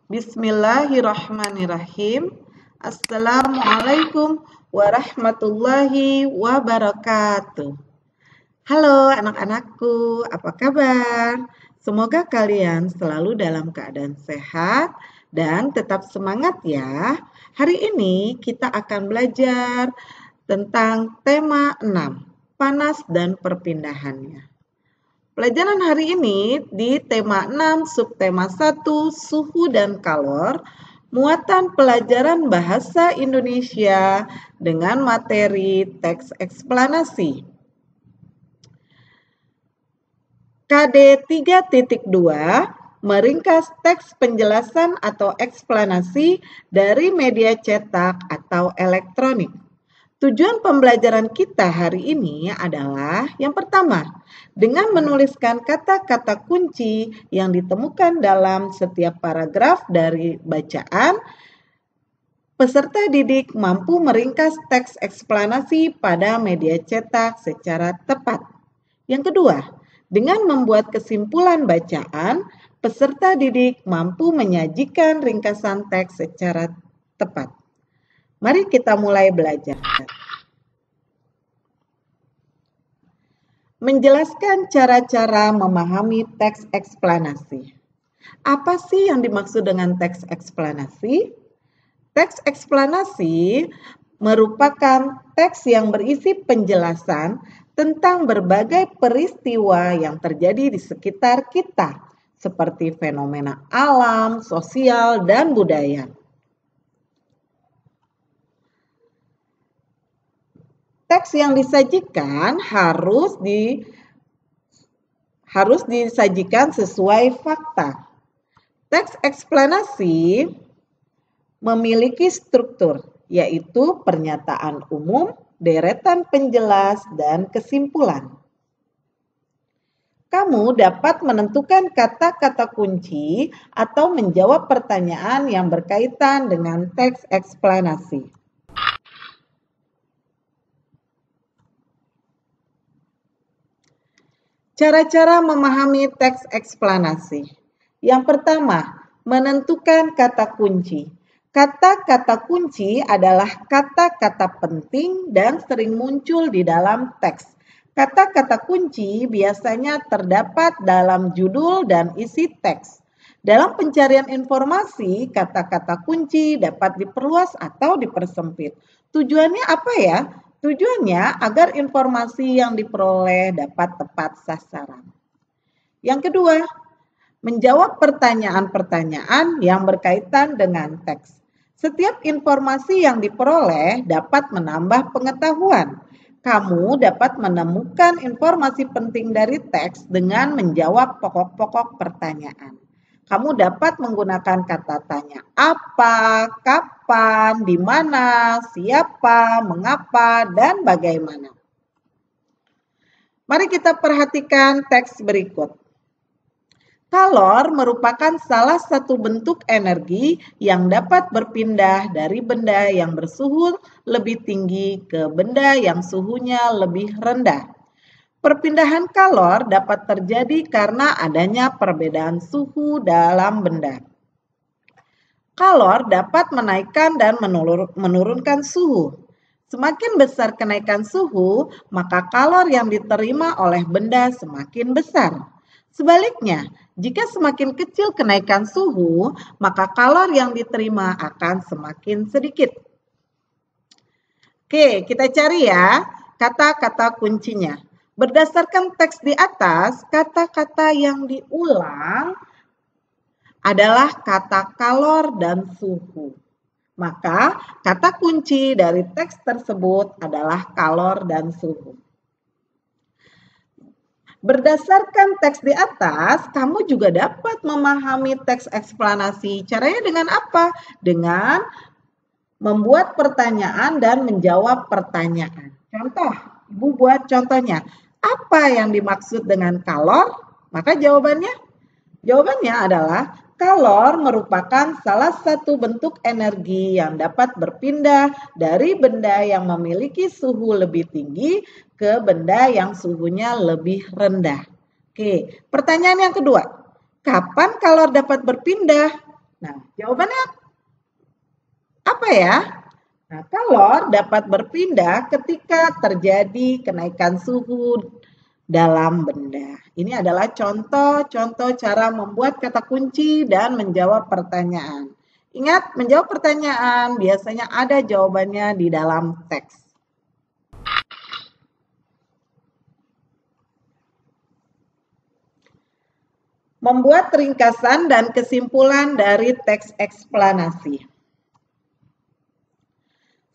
Bismillahirrahmanirrahim. Assalamualaikum warahmatullahi wabarakatuh. Halo anak-anakku, apa kabar? Semoga kalian selalu dalam keadaan sehat dan tetap semangat ya. Hari ini kita akan belajar tentang tema 6, panas dan perpindahannya. Pelajaran hari ini di tema 6, subtema 1, suhu dan kalor, muatan pelajaran bahasa Indonesia dengan materi teks eksplanasi. KD 3.2, meringkas teks penjelasan atau eksplanasi dari media cetak atau elektronik. Tujuan pembelajaran kita hari ini adalah yang pertama, dengan menuliskan kata-kata kunci yang ditemukan dalam setiap paragraf dari bacaan, peserta didik mampu meringkas teks eksplanasi pada media cetak secara tepat. Yang kedua, dengan membuat kesimpulan bacaan, peserta didik mampu menyajikan ringkasan teks secara tepat. Mari kita mulai belajar. Menjelaskan cara-cara memahami teks eksplanasi. Apa sih yang dimaksud dengan teks eksplanasi? Teks eksplanasi merupakan teks yang berisi penjelasan tentang berbagai peristiwa yang terjadi di sekitar kita, seperti fenomena alam, sosial, dan budaya. Teks yang disajikan harus disajikan sesuai fakta. Teks eksplanasi memiliki struktur, yaitu pernyataan umum, deretan penjelas, dan kesimpulan. Kamu dapat menentukan kata-kata kunci atau menjawab pertanyaan yang berkaitan dengan teks eksplanasi. Cara-cara memahami teks eksplanasi. Yang pertama, menentukan kata kunci. Kata-kata kunci adalah kata-kata penting dan sering muncul di dalam teks. Kata-kata kunci biasanya terdapat dalam judul dan isi teks. Dalam pencarian informasi, kata-kata kunci dapat diperluas atau dipersempit. Tujuannya apa ya? Tujuannya agar informasi yang diperoleh dapat tepat sasaran. Yang kedua, menjawab pertanyaan-pertanyaan yang berkaitan dengan teks. Setiap informasi yang diperoleh dapat menambah pengetahuan. Kamu dapat menemukan informasi penting dari teks dengan menjawab pokok-pokok pertanyaan. Kamu dapat menggunakan kata tanya apa, kapan, di mana, siapa, mengapa, dan bagaimana. Mari kita perhatikan teks berikut. Kalor merupakan salah satu bentuk energi yang dapat berpindah dari benda yang bersuhu lebih tinggi ke benda yang suhunya lebih rendah. Perpindahan kalor dapat terjadi karena adanya perbedaan suhu dalam benda. Kalor dapat menaikkan dan menurunkan suhu. Semakin besar kenaikan suhu, maka kalor yang diterima oleh benda semakin besar. Sebaliknya, jika semakin kecil kenaikan suhu, maka kalor yang diterima akan semakin sedikit. Oke, kita cari ya kata-kata kuncinya. Berdasarkan teks di atas, kata-kata yang diulang adalah kata kalor dan suhu. Maka, kata kunci dari teks tersebut adalah kalor dan suhu. Berdasarkan teks di atas, kamu juga dapat memahami teks eksplanasi. Caranya dengan apa? Dengan membuat pertanyaan dan menjawab pertanyaan. Contoh, Ibu buat contohnya. Apa yang dimaksud dengan kalor? Maka jawabannya adalah kalor merupakan salah satu bentuk energi yang dapat berpindah dari benda yang memiliki suhu lebih tinggi ke benda yang suhunya lebih rendah. Oke, pertanyaan yang kedua. Kapan kalor dapat berpindah? Nah, jawabannya apa ya? Nah, kalor dapat berpindah ketika terjadi kenaikan suhu dalam benda. Ini adalah contoh-contoh cara membuat kata kunci dan menjawab pertanyaan. Ingat, menjawab pertanyaan biasanya ada jawabannya di dalam teks. Membuat ringkasan dan kesimpulan dari teks eksplanasi.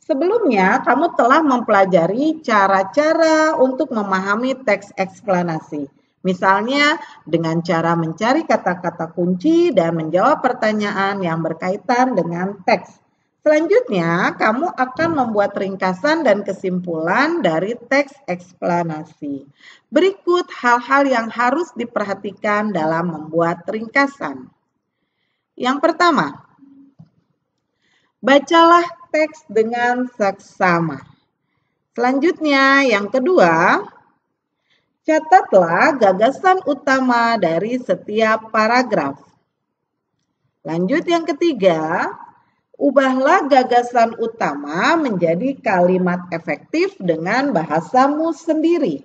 Sebelumnya, kamu telah mempelajari cara-cara untuk memahami teks eksplanasi. Misalnya, dengan cara mencari kata-kata kunci dan menjawab pertanyaan yang berkaitan dengan teks. Selanjutnya, kamu akan membuat ringkasan dan kesimpulan dari teks eksplanasi. Berikut hal-hal yang harus diperhatikan dalam membuat ringkasan. Yang pertama, bacalah teks dengan seksama. Selanjutnya, yang kedua, catatlah gagasan utama dari setiap paragraf. Lanjut yang ketiga, ubahlah gagasan utama menjadi kalimat efektif dengan bahasamu sendiri.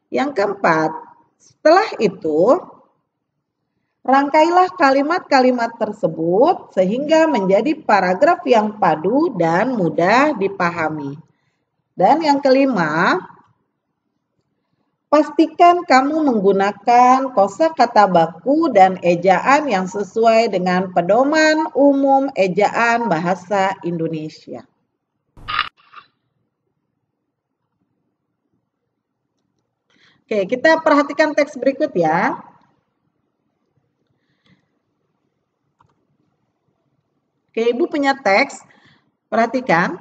Yang keempat, setelah itu, rangkailah kalimat-kalimat tersebut sehingga menjadi paragraf yang padu dan mudah dipahami. Dan yang kelima, pastikan kamu menggunakan kosakata baku dan ejaan yang sesuai dengan pedoman umum ejaan bahasa Indonesia. Oke, kita perhatikan teks berikut ya. Oke, Ibu punya teks. Perhatikan.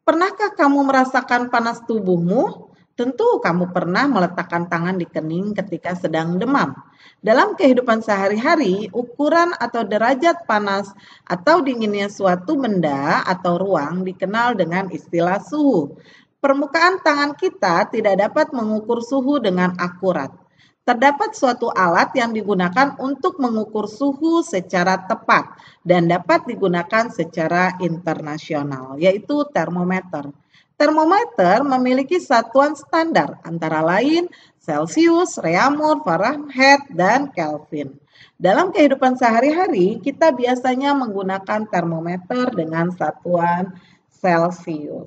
Pernahkah kamu merasakan panas tubuhmu? Tentu kamu pernah meletakkan tangan di kening ketika sedang demam. Dalam kehidupan sehari-hari, ukuran atau derajat panas atau dinginnya suatu benda atau ruang dikenal dengan istilah suhu. Permukaan tangan kita tidak dapat mengukur suhu dengan akurat. Terdapat suatu alat yang digunakan untuk mengukur suhu secara tepat dan dapat digunakan secara internasional, yaitu termometer. Termometer memiliki satuan standar antara lain Celsius, Reaumur, Fahrenheit, dan Kelvin. Dalam kehidupan sehari-hari, kita biasanya menggunakan termometer dengan satuan Celsius.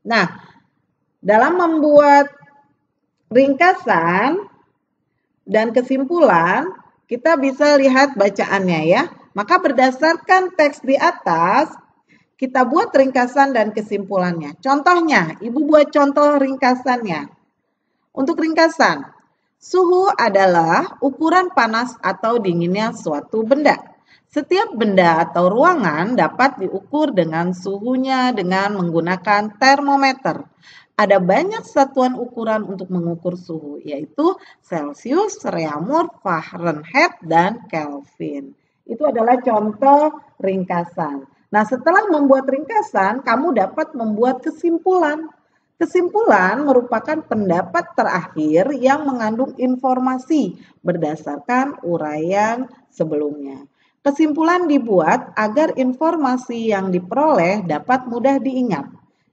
Nah, dalam membuat ringkasan dan kesimpulan, kita bisa lihat bacaannya ya. Maka berdasarkan teks di atas, kita buat ringkasan dan kesimpulannya. Contohnya, Ibu buat contoh ringkasannya. Untuk ringkasan, suhu adalah ukuran panas atau dinginnya suatu benda. Setiap benda atau ruangan dapat diukur dengan suhunya dengan menggunakan termometer. Ada banyak satuan ukuran untuk mengukur suhu, yaitu Celsius, Reaumur, Fahrenheit, dan Kelvin. Itu adalah contoh ringkasan. Nah, setelah membuat ringkasan, kamu dapat membuat kesimpulan. Kesimpulan merupakan pendapat terakhir yang mengandung informasi berdasarkan uraian sebelumnya. Kesimpulan dibuat agar informasi yang diperoleh dapat mudah diingat.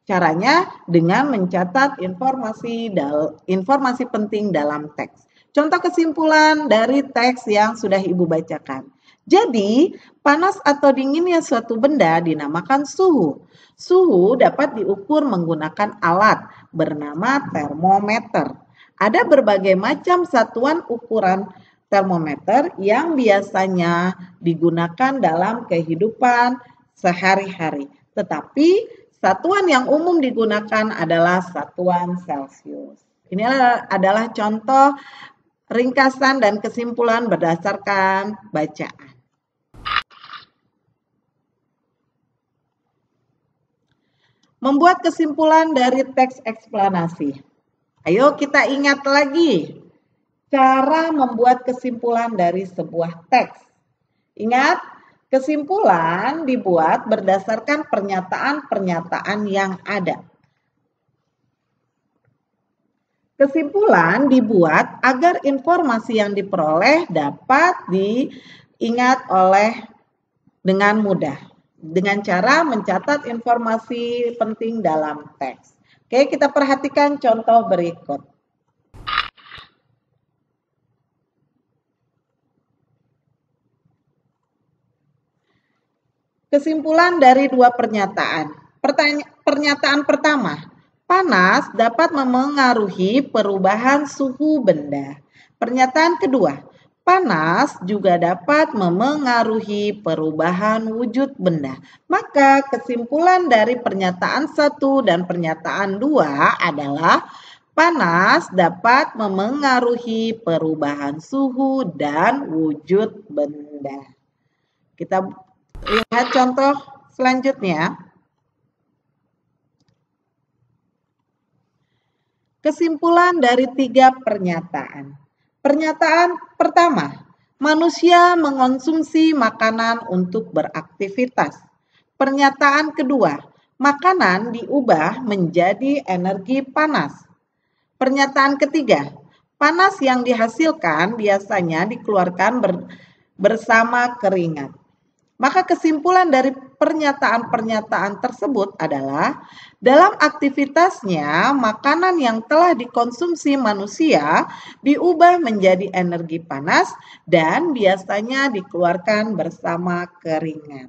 Caranya dengan mencatat informasi penting dalam teks. Contoh kesimpulan dari teks yang sudah Ibu bacakan. Jadi, panas atau dinginnya suatu benda dinamakan suhu. Suhu dapat diukur menggunakan alat bernama termometer. Ada berbagai macam satuan ukuran termometer yang biasanya digunakan dalam kehidupan sehari-hari. Tetapi satuan yang umum digunakan adalah satuan Celsius. Ini adalah contoh ringkasan dan kesimpulan berdasarkan bacaan. Membuat kesimpulan dari teks eksplanasi. Ayo kita ingat lagi cara membuat kesimpulan dari sebuah teks. Ingat, kesimpulan dibuat berdasarkan pernyataan-pernyataan yang ada. Kesimpulan dibuat agar informasi yang diperoleh dapat diingat oleh dengan mudah dengan cara mencatat informasi penting dalam teks. Oke, kita perhatikan contoh berikut. Kesimpulan dari dua pernyataan. Pernyataan pertama, panas dapat memengaruhi perubahan suhu benda. Pernyataan kedua, panas juga dapat memengaruhi perubahan wujud benda. Maka kesimpulan dari pernyataan 1 dan pernyataan 2 adalah panas dapat memengaruhi perubahan suhu dan wujud benda. Kita lihat contoh selanjutnya. Kesimpulan dari 3 pernyataan. Pernyataan pertama, manusia mengonsumsi makanan untuk beraktivitas. Pernyataan kedua, makanan diubah menjadi energi panas. Pernyataan ketiga, panas yang dihasilkan biasanya dikeluarkan bersama keringat. Maka kesimpulan dari pernyataan-pernyataan tersebut adalah dalam aktivitasnya makanan yang telah dikonsumsi manusia diubah menjadi energi panas dan biasanya dikeluarkan bersama keringat.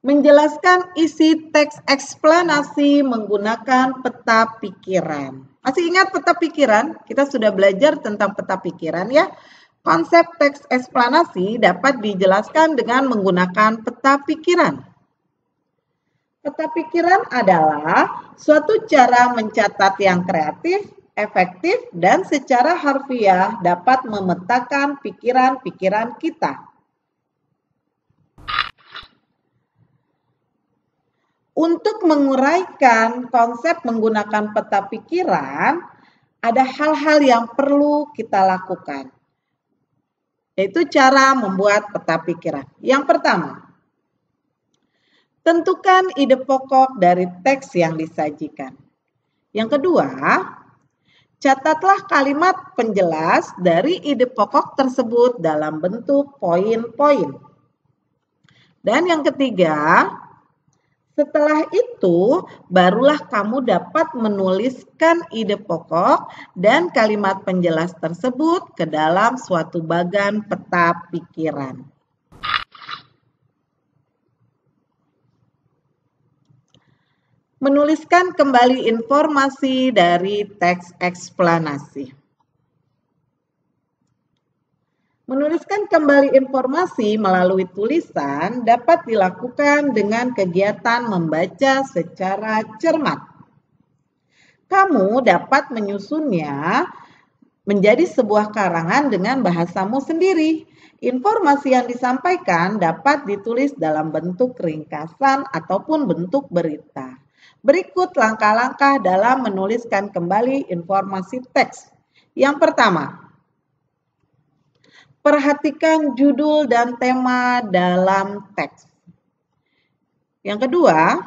Menjelaskan isi teks eksplanasi menggunakan peta pikiran. Masih ingat peta pikiran? Kita sudah belajar tentang peta pikiran ya. Konsep teks eksplanasi dapat dijelaskan dengan menggunakan peta pikiran. Peta pikiran adalah suatu cara mencatat yang kreatif, efektif, dan secara harfiah dapat memetakan pikiran-pikiran kita. Untuk menguraikan konsep menggunakan peta pikiran, ada hal-hal yang perlu kita lakukan, yaitu cara membuat peta pikiran. Yang pertama, tentukan ide pokok dari teks yang disajikan. Yang kedua, catatlah kalimat penjelas dari ide pokok tersebut dalam bentuk poin-poin. Dan yang ketiga, setelah itu, barulah kamu dapat menuliskan ide pokok dan kalimat penjelas tersebut ke dalam suatu bagan peta pikiran. Menuliskan kembali informasi dari teks eksplanasi. Menuliskan kembali informasi melalui tulisan dapat dilakukan dengan kegiatan membaca secara cermat. Kamu dapat menyusunnya menjadi sebuah karangan dengan bahasamu sendiri. Informasi yang disampaikan dapat ditulis dalam bentuk ringkasan ataupun bentuk berita. Berikut langkah-langkah dalam menuliskan kembali informasi teks. Yang pertama, perhatikan judul dan tema dalam teks. Yang kedua,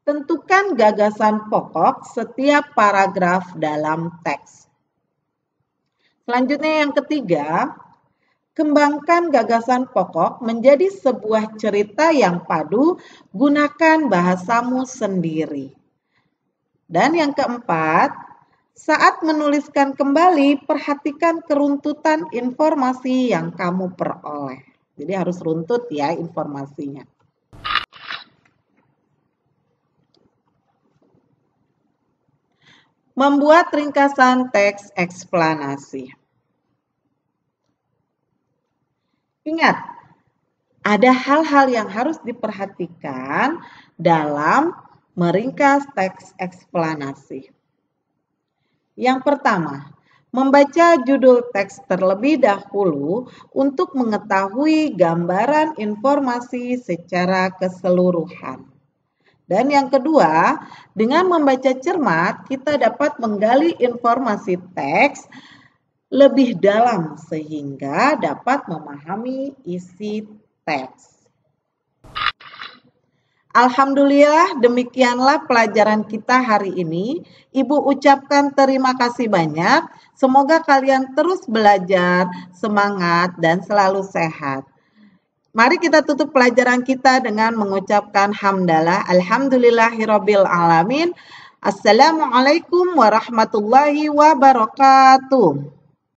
tentukan gagasan pokok setiap paragraf dalam teks. Selanjutnya yang ketiga, kembangkan gagasan pokok menjadi sebuah cerita yang padu, gunakan bahasamu sendiri. Dan yang keempat, saat menuliskan kembali, perhatikan keruntutan informasi yang kamu peroleh. Jadi harus runtut ya informasinya. Membuat ringkasan teks eksplanasi. Ingat, ada hal-hal yang harus diperhatikan dalam meringkas teks eksplanasi. Yang pertama, membaca judul teks terlebih dahulu untuk mengetahui gambaran informasi secara keseluruhan. Dan yang kedua, dengan membaca cermat, kita dapat menggali informasi teks lebih dalam sehingga dapat memahami isi teks. Alhamdulillah, demikianlah pelajaran kita hari ini. Ibu ucapkan terima kasih banyak. Semoga kalian terus belajar, semangat, dan selalu sehat. Mari kita tutup pelajaran kita dengan mengucapkan hamdalah. Alhamdulillahirabbil alamin. Assalamualaikum warahmatullahi wabarakatuh.